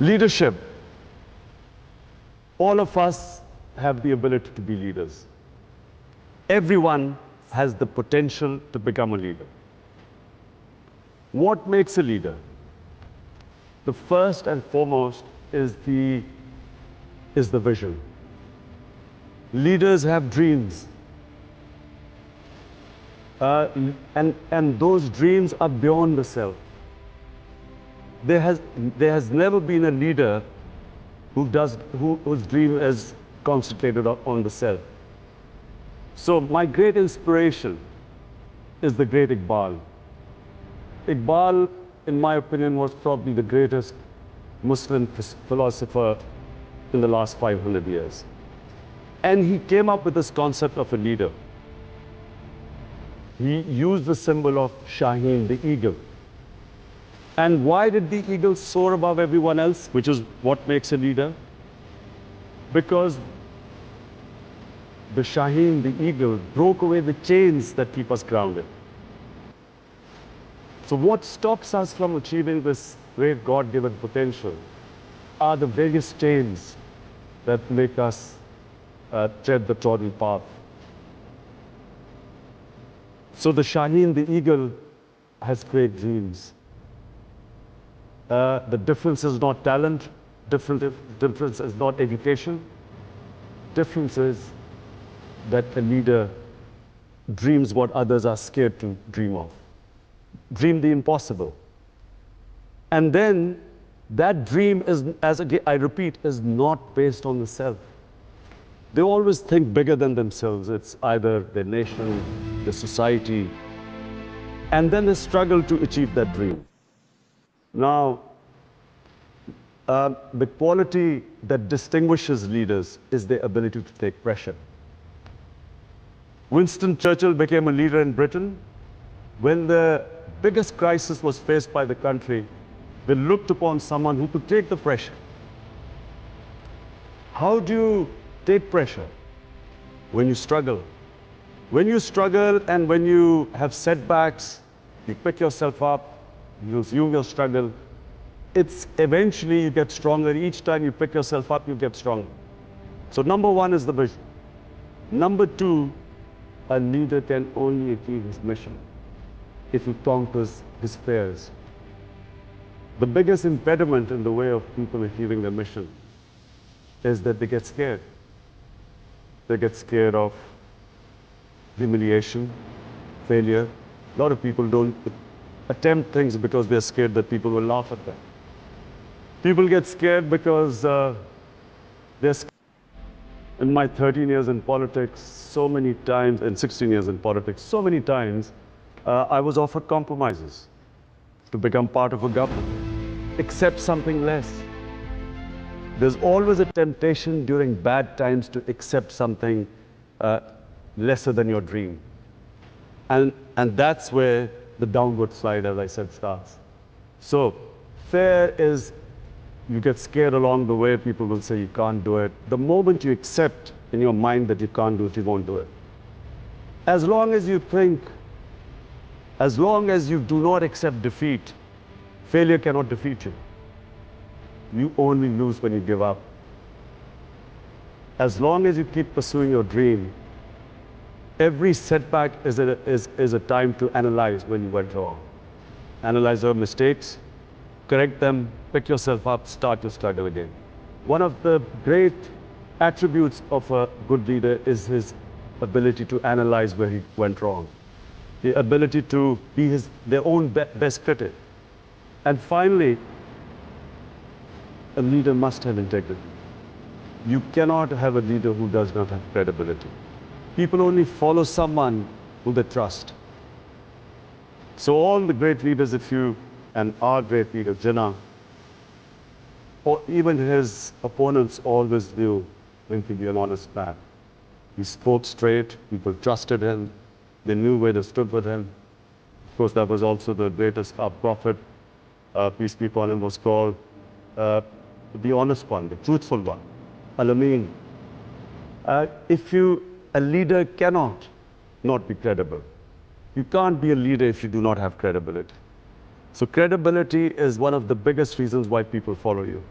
Leadership. All of us have the ability to be leaders. Everyone has the potential to become a leader. What makes a leader? The first and foremost is the vision. Leaders have dreams. And those dreams are beyond the self. There has never been a leader whose dream is concentrated on the self. So my great inspiration is the great Iqbal. Iqbal, in my opinion, was probably the greatest Muslim philosopher in the last 500 years. And he came up with this concept of a leader. He used the symbol of Shaheen, the eagle. And why did the eagle soar above everyone else, which is what makes a leader? Because the Shaheen, the eagle, broke away the chains that keep us grounded. So what stops us from achieving this great God-given potential are the various chains that make us tread the trodden path. So the Shaheen, the eagle, has great dreams. The difference is not talent, difference is not education. Difference is that a leader dreams what others are scared to dream of. Dream the impossible. And then that dream is, as I repeat, is not based on the self. They always think bigger than themselves. It's either their nation, the society, and then they struggle to achieve that dream. Now, the quality that distinguishes leaders is their ability to take pressure. Winston Churchill became a leader in Britain. When the biggest crisis was faced by the country, they looked upon someone who could take the pressure. How do you take pressure? When you struggle. When you struggle and when you have setbacks, you pick yourself up, you resume your struggle. It's eventually you get stronger. Each time you pick yourself up, you get stronger. So number one is the vision. Number two, a leader can only achieve his mission if he conquers his fears. The biggest impediment in the way of people achieving their mission is that they get scared. They get scared of humiliation, failure. A lot of people don't attempt things because they're scared that people will laugh at them. People get scared because they're scared. In my 13 years in politics, so many times, and 16 years in politics, so many times, I was offered compromises to become part of a government, accept something less. There's always a temptation during bad times to accept something lesser than your dream. And that's where the downward slide, as I said, starts. So fear is, you get scared along the way, people will say you can't do it. The moment you accept in your mind that you can't do it, you won't do it. As long as you think, as long as you do not accept defeat, failure cannot defeat you. You only lose when you give up. As long as you keep pursuing your dream, every setback is a time to analyze when you went wrong. Analyze your mistakes, correct them, pick yourself up, start your struggle again. One of the great attributes of a good leader is his ability to analyze where he went wrong. The ability to be their own best critic. And finally, a leader must have integrity. You cannot have a leader who does not have credibility. People only follow someone who they trust. So all the great leaders, and our great leader, Jinnah, or even his opponents always knew him to be an honest man. He spoke straight, people trusted him, they knew where they stood with him. Of course, that was also the greatest, our prophet, peace be upon him, was called the honest one, the truthful one, Al-Amin. A leader cannot not be credible. You can't be a leader if you do not have credibility. So credibility is one of the biggest reasons why people follow you.